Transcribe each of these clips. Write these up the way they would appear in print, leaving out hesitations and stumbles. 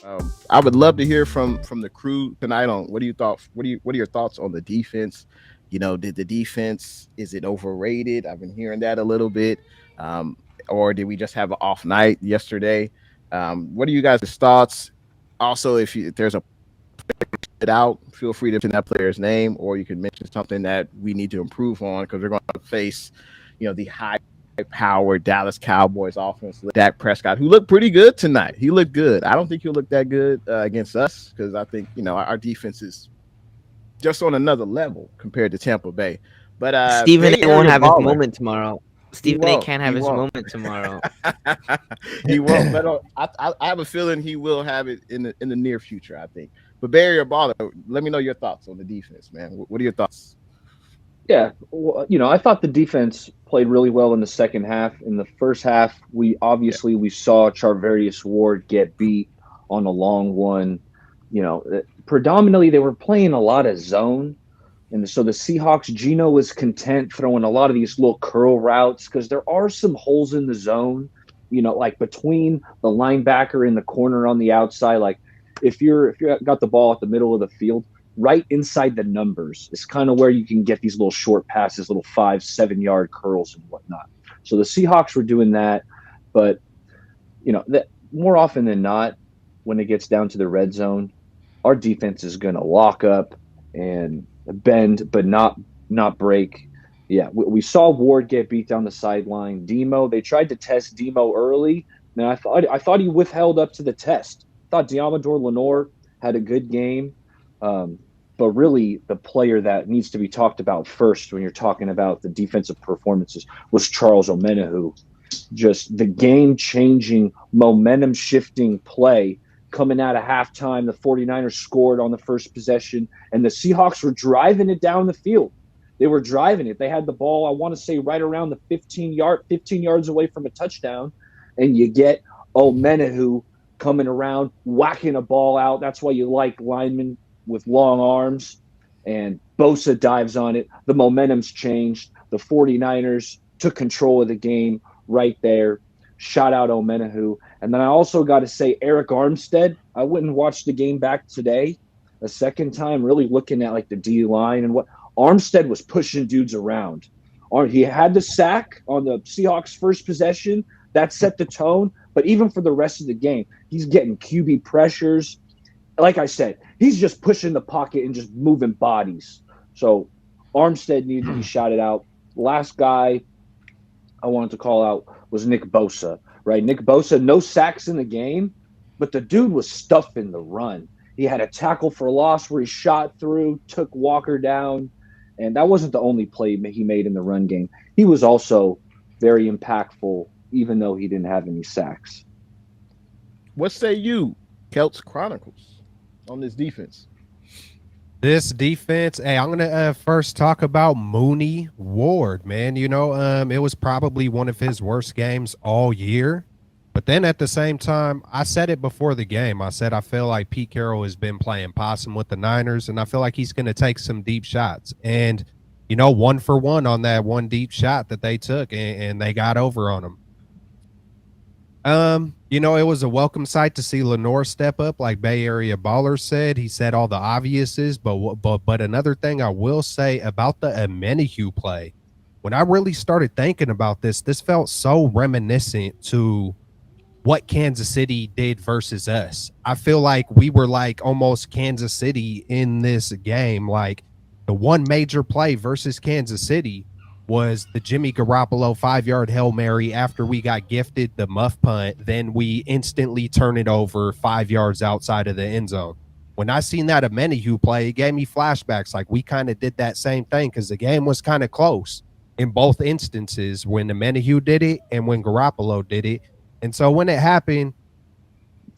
I would love to hear from the crew tonight on what are your thoughts on the defense? Did the defense, is it overrated? I've been hearing that a little bit. Um, or did we just have an off night yesterday? What are you guys' thoughts? Also, if there's a it out, feel free to mention that player's name, or you can mention something that we need to improve on because we're going to face, the high-powered Dallas Cowboys offense, Dak Prescott, who looked pretty good tonight. He looked good. I don't think he'll look that good against us because I think our defense is just on another level compared to Tampa Bay. But Stephen Bay A won't Area have his baller, moment tomorrow. he Stephen A won't. can't He have his won't. moment tomorrow. He won't. But I have a feeling he will have it in the near future. I think. But Bay Area baller, let me know your thoughts on the defense, man. What are your thoughts? Yeah, well, I thought the defense played really well in the second half. In the first half, Yeah. we saw Charvarius Ward get beat on a long one. Predominantly they were playing a lot of zone, and so the Seahawks, Geno was content throwing a lot of these little curl routes because there are some holes in the zone. Like between the linebacker and the corner on the outside. Like if you got the ball at the middle of the field, right inside the numbers is kind of where you can get these little short passes, little 5-7 yard curls and whatnot. So the Seahawks were doing that, but that more often than not, when it gets down to the red zone, our defense is going to lock up and bend, but not break. Yeah, we saw Ward get beat down the sideline. Demo, they tried to test Demo early, and I thought he withheld up to the test. I thought Diamador Lenore had a good game. But really, the player that needs to be talked about first when you're talking about the defensive performances was Charles Omenihu. Just the game-changing, momentum-shifting play coming out of halftime. The 49ers scored on the first possession, and the Seahawks were driving it down the field. They were driving it. They had the ball, I want to say, right around the 15 yards away from a touchdown, and you get Omenihu coming around, whacking a ball out. That's why you like linemen with long arms, and Bosa dives on it. The momentum's changed. The 49ers took control of the game right there. Shout out Omenihu. And then I also got to say Eric Armstead. I went and watched the game back today a second time, really looking at like the D line and what Armstead was pushing dudes around. He had the sack on the Seahawks' first possession. That set the tone. But even for the rest of the game, he's getting QB pressures. Like I said, he's just pushing the pocket and just moving bodies. So Armstead needed to be shouted out. Last guy I wanted to call out was Nick Bosa, right? Nick Bosa, no sacks in the game, but the dude was stuffing the run. He had a tackle for loss where he shot through, took Walker down, and that wasn't the only play he made in the run game. He was also very impactful, even though he didn't have any sacks. What say you, Celts Chronicles, on this defense? This defense, hey, I'm gonna first talk about Mooney Ward, man. It was probably one of his worst games all year. But then at the same time, I said it before the game. I said I feel like Pete Carroll has been playing possum with the Niners, and I feel like he's going to take some deep shots. And, 1-for-1 on that one deep shot that they took, and they got over on him. It was a welcome sight to see Lenore step up, like Bay Area Baller said. He said all the obviouses, but another thing I will say about the Omenihu play, when I really started thinking about this felt so reminiscent to what Kansas City did versus us. I feel like we were like almost Kansas City in this game. Like the one major play versus Kansas City was the Jimmy Garoppolo 5-yard Hail Mary after we got gifted the muff punt. Then we instantly turn it over 5 yards outside of the end zone. When I seen that Omenihu play, it gave me flashbacks. Like we kind of did that same thing because the game was kind of close in both instances when Omenihu did it and when Garoppolo did it. And so when it happened,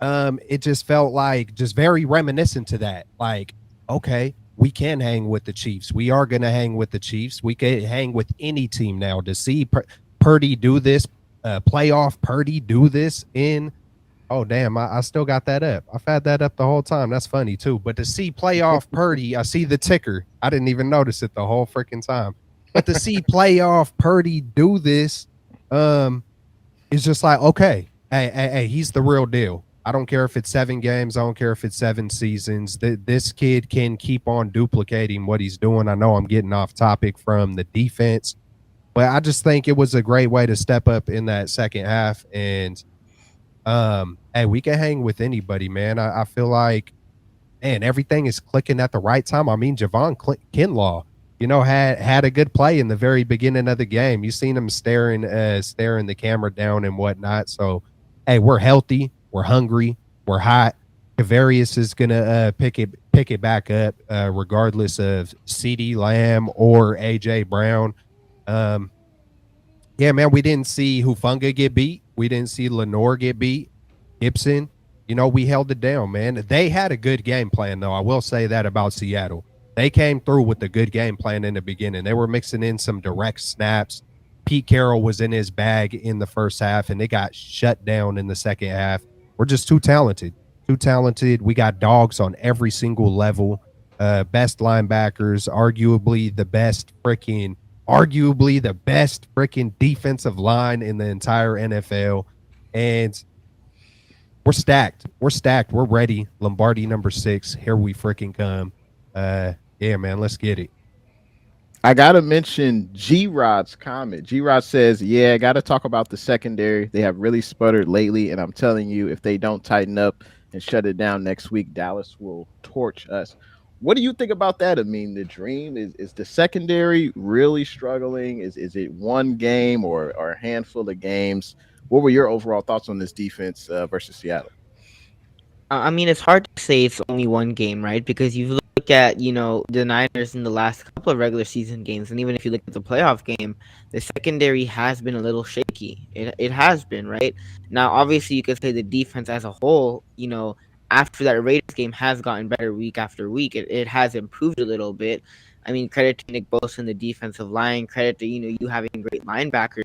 it just felt like just very reminiscent to that. Like, okay, we can hang with the Chiefs. We are going to hang with the Chiefs. We can hang with any team now. To see Purdy do this, playoff Purdy do this in, oh, damn, I still got that up. I've had that up the whole time. That's funny, too. But to see playoff Purdy, I see the ticker. I didn't even notice it the whole freaking time. But to see playoff Purdy do this, it's just like, okay, hey, he's the real deal. I don't care if it's 7 games. I don't care if it's 7 seasons. This kid can keep on duplicating what he's doing. I know I'm getting off topic from the defense, but I just think it was a great way to step up in that second half. And hey, we can hang with anybody, man. I feel like, man, everything is clicking at the right time. I mean, Kinlaw, had a good play in the very beginning of the game. You seen him staring the camera down and whatnot. So, hey, we're healthy, we're hungry, we're hot. Kavarius is gonna pick it back up, regardless of CD Lamb or AJ Brown. Yeah, man, we didn't see Hufanga get beat. We didn't see Lenore get beat. Gibson, we held it down, man. They had a good game plan, though. I will say that about Seattle. They came through with a good game plan in the beginning. They were mixing in some direct snaps. Pete Carroll was in his bag in the first half, and they got shut down in the second half. We're just too talented. Too talented. We got dogs on every single level. Best linebackers, arguably the best freaking defensive line in the entire NFL. And we're stacked. We're ready. Lombardi number 6. Here we freaking come. Yeah, man, let's get it. I gotta mention G-Rod's comment. G-Rod says, "Yeah, gotta talk about the secondary. They have really sputtered lately, and I'm telling you, if they don't tighten up and shut it down next week, Dallas will torch us." What do you think about that? I mean, the dream is the secondary really struggling? Is it one game or a handful of games? What were your overall thoughts on this defense versus Seattle? I mean, it's hard to say it's only one game, right? Because you look at, the Niners in the last couple of regular season games, and even if you look at the playoff game, the secondary has been a little shaky. It has been, right? Now, obviously, you could say the defense as a whole, after that Raiders game has gotten better week after week. It has improved a little bit. I mean, credit to Nick Bosa and the defensive line. Credit to, you having great linebackers.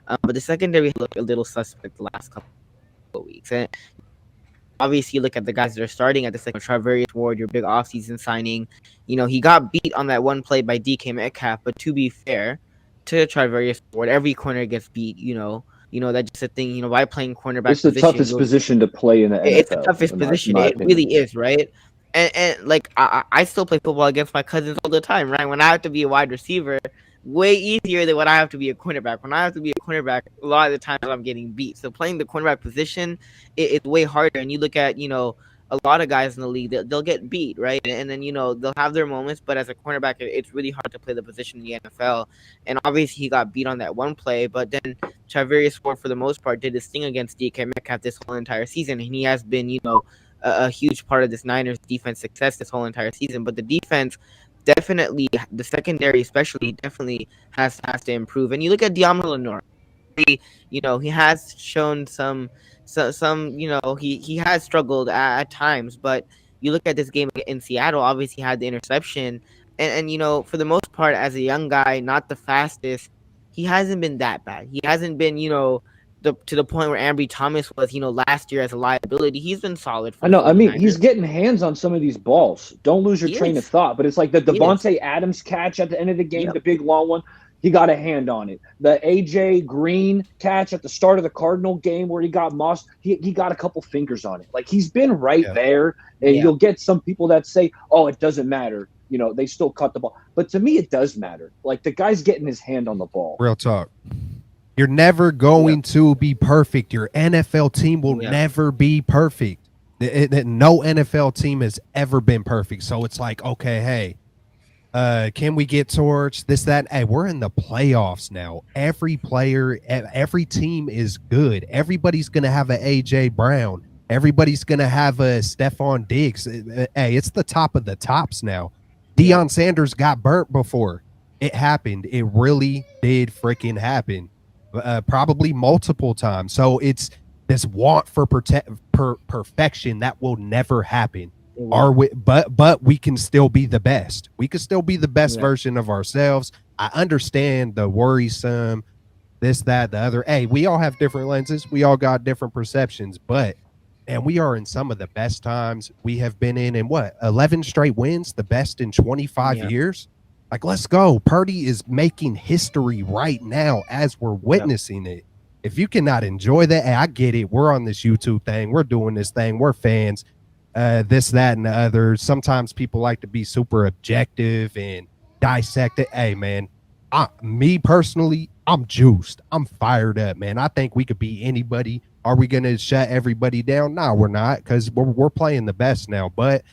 But the secondary looked a little suspect the last couple of weeks. And obviously, you look at the guys that are starting at the second. Charvarius Ward, your big offseason signing. He got beat on that one play by DK Metcalf. But to be fair to Charvarius Ward, every corner gets beat. That's just a thing. By playing cornerback, it's the toughest position to play in the NFL. It's the toughest position. It really is, right? And like I still play football against my cousins all the time, right? When I have to be a wide receiver, way easier than when I have to be a cornerback. When I have to be a cornerback, a lot of the times I'm getting beat. So playing the cornerback position, it's way harder. And you look at, a lot of guys in the league, they'll get beat, right? And then, they'll have their moments. But as a cornerback, it's really hard to play the position in the NFL. And obviously, he got beat on that one play. But then Charvarius Ward, for the most part, did his thing against DK Metcalf this whole entire season. And he has been, a huge part of this Niners defense success this whole entire season. But the defense, definitely, the secondary especially, definitely has to improve. And you look at Diamond Lenore, he has shown some he has struggled at times, but you look at this game in Seattle, obviously had the interception, and for the most part, as a young guy, not the fastest, he hasn't been that bad. He hasn't been to the point where Ambry Thomas was, last year as a liability. He's been solid. I know. I mean, he's getting hands on some of these balls. Don't lose your train of thought. But it's like the Devontae Adams catch at the end of the game, the big long one. He got a hand on it. The AJ Green catch at the start of the Cardinal game where he got mossed, he got a couple fingers on it. Like, he's been right there. And you'll get some people that say, oh, it doesn't matter. They still cut the ball. But to me, it does matter. Like, the guy's getting his hand on the ball. Real talk. You're never going to be perfect. Your NFL team will never be perfect. No NFL team has ever been perfect. So it's like, okay, hey, can we get towards this, that? Hey, we're in the playoffs now. Every player, every team is good. Everybody's going to have an AJ Brown. Everybody's going to have a Stephon Diggs. Hey, it's the top of the tops now. Deion Sanders got burnt before. It happened. It really did freaking happen. Probably multiple times. So it's this want for perfection that will never happen. Are we? But we can still be the best. We can still be the best version of ourselves. I understand the worrisome, this, that, the other. Hey, we all have different lenses. We all got different perceptions. But and we are in some of the best times we have been in what, 11 straight wins, the best in 25 years. Like, let's go. Purdy is making history right now as we're witnessing it. If you cannot enjoy that, hey, I get it. We're on this YouTube thing. We're doing this thing. We're fans. This, that, and the other. Sometimes people like to be super objective and dissect it. Hey, man, me personally, I'm juiced. I'm fired up, man. I think we could be anybody. Are we going to shut everybody down? No, we're not, because we're playing the best now. But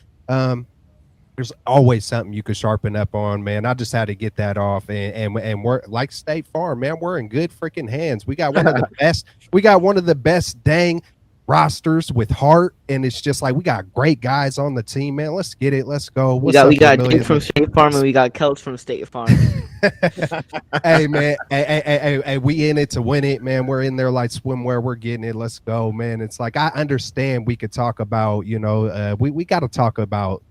there's always something you could sharpen up on, man. I just had to get that off, and we're like State Farm, man. We're in good freaking hands. We got one of the best. We got one of the best dang rosters with heart, and it's just like we got great guys on the team, man. Let's get it. Let's go. We What's got up, we got Amelia? Jake from Straight Farm and we got Kels from State Farm. Hey, man. Hey, we in it to win it, man. We're in there like swimwear. We're getting it. Let's go, man. It's like I understand we could talk about, we got to talk about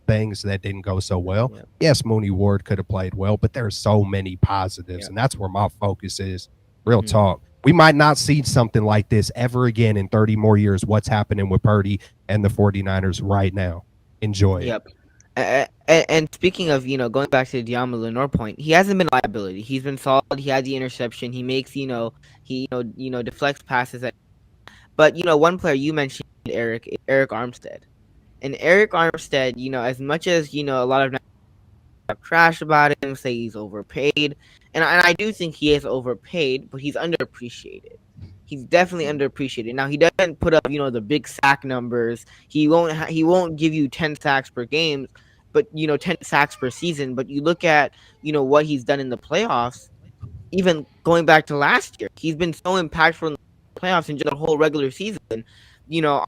things that didn't go so well. Yeah. Yes, Mooney Ward could have played well, but there's so many positives, and that's where my focus is. Real talk. We might not see something like this ever again in 30 more years. What's happening with Purdy and the 49ers right now? Enjoy it. Yep. And speaking of, going back to the Diamo Lenore point, he hasn't been a liability. He's been solid. He had the interception. He makes, he deflects passes. But, one player you mentioned, Eric Armstead. And Eric Armstead, as much as, a lot of have trash about him, say he's overpaid. And I do think he is overpaid, but he's underappreciated. He's definitely underappreciated. Now he doesn't put up, the big sack numbers. He won't give you 10 sacks per game, but 10 sacks per season. But you look at, what he's done in the playoffs, even going back to last year, he's been so impactful in the playoffs and just the whole regular season.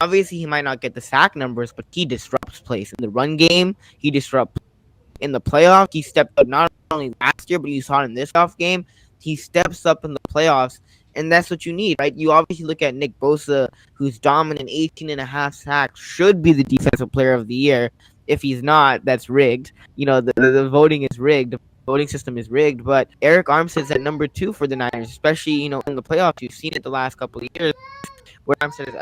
Obviously he might not get the sack numbers, but he disrupts plays in the run game. He disrupts in the playoffs. He stepped up not only last year, but you saw it in this off game. He steps up in the playoffs, and that's what you need, right? You obviously look at Nick Bosa, who's dominant, 18 and a half sacks, should be the defensive player of the year. If he's not, that's rigged. The voting is rigged. The voting system is rigged. But Eric Armstead's at number 2 for the Niners, especially, in the playoffs. You've seen it the last couple of years, where Armstead has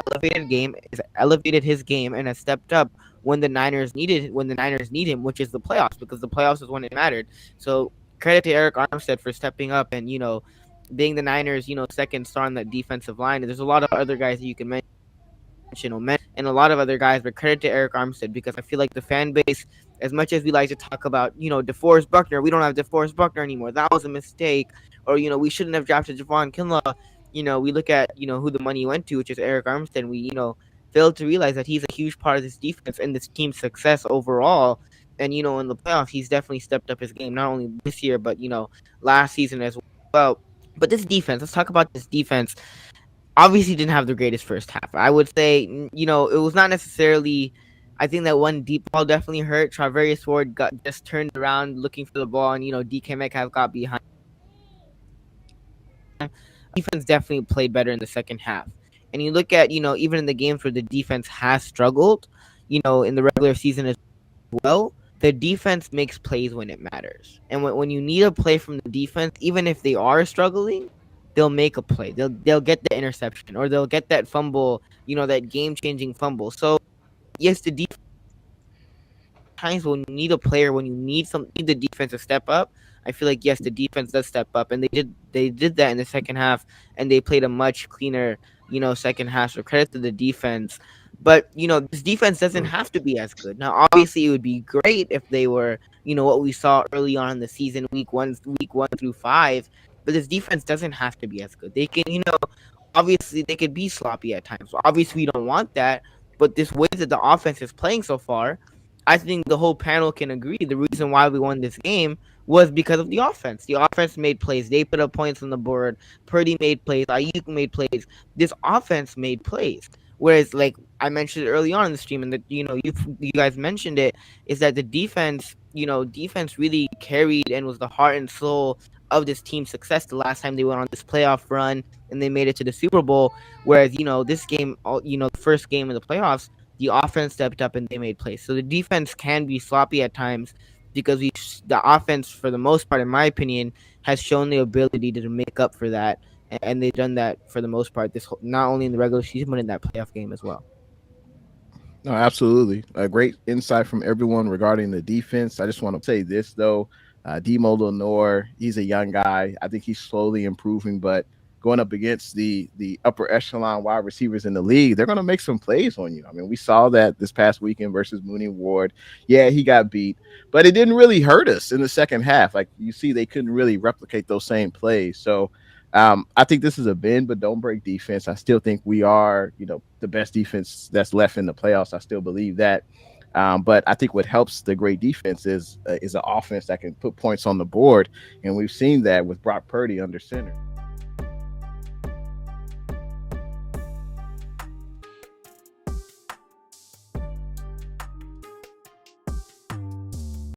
elevated his game and has stepped up when the Niners need him, which is the playoffs, because the playoffs is when it mattered. So credit to Eric Armstead for stepping up and being the Niners second star on that defensive line. And there's a lot of other guys that you can mention, and a lot of other guys, but credit to Eric Armstead, because I feel like the fan base, as much as we like to talk about DeForest Buckner, we don't have DeForest Buckner anymore. That was a mistake, or we shouldn't have drafted Javon Kinlaw. We look at, who the money went to, which is Eric Armstead. We, failed to realize that he's a huge part of this defense and this team's success overall. And, in the playoffs, he's definitely stepped up his game, not only this year, but, last season as well. But this defense, let's talk about this defense. Obviously didn't have the greatest first half. I would say, it was not necessarily, I think that one deep ball definitely hurt. Travarius Ward got just turned around looking for the ball, and, DK Metcalf got behind. Defense definitely played better in the second half. And you look at, even in the games where the defense has struggled, in the regular season as well, the defense makes plays when it matters. And when you need a play from the defense, even if they are struggling, they'll make a play. They'll get the interception, or they'll get that fumble, that game-changing fumble. So, yes, the defense, times when you need a player, when you need the defense to step up, I feel like, yes, the defense does step up, and they did that in the second half, and they played a much cleaner, second half. So credit to the defense. But, this defense doesn't have to be as good. Now, obviously, it would be great if they were, what we saw early on in the season, week 1 through 5. But this defense doesn't have to be as good. They can, obviously, they could be sloppy at times. Obviously, we don't want that. But this way that the offense is playing so far, I think the whole panel can agree the reason why we won this game was because of the offense. The offense made plays. They put up points on the board. Purdy made plays. Ayuk made plays. This offense made plays. Whereas, like I mentioned early on in the stream, and that you guys mentioned it, is that the defense, defense really carried and was the heart and soul of this team's success the last time they went on this playoff run and they made it to the Super Bowl. Whereas, this game, the first game of the playoffs, the offense stepped up and they made plays. So the defense can be sloppy at times because the offense, for the most part, in my opinion, has shown the ability to make up for that. And they've done that for the most part, not only in the regular season, but in that playoff game as well. No, absolutely. A great insight from everyone regarding the defense. I just want to say this, though. Demo Lenore, he's a young guy. I think he's slowly improving, but going up against the upper echelon wide receivers in the league, they're going to make some plays on you. I mean, we saw that this past weekend versus Mooney Ward. Yeah, he got beat, but it didn't really hurt us in the second half. Like you see, they couldn't really replicate those same plays. So I think this is a bend but don't break defense. I still think we are, the best defense that's left in the playoffs. I still believe that. But I think what helps the great defense is an offense that can put points on the board, and we've seen that with Brock Purdy under center.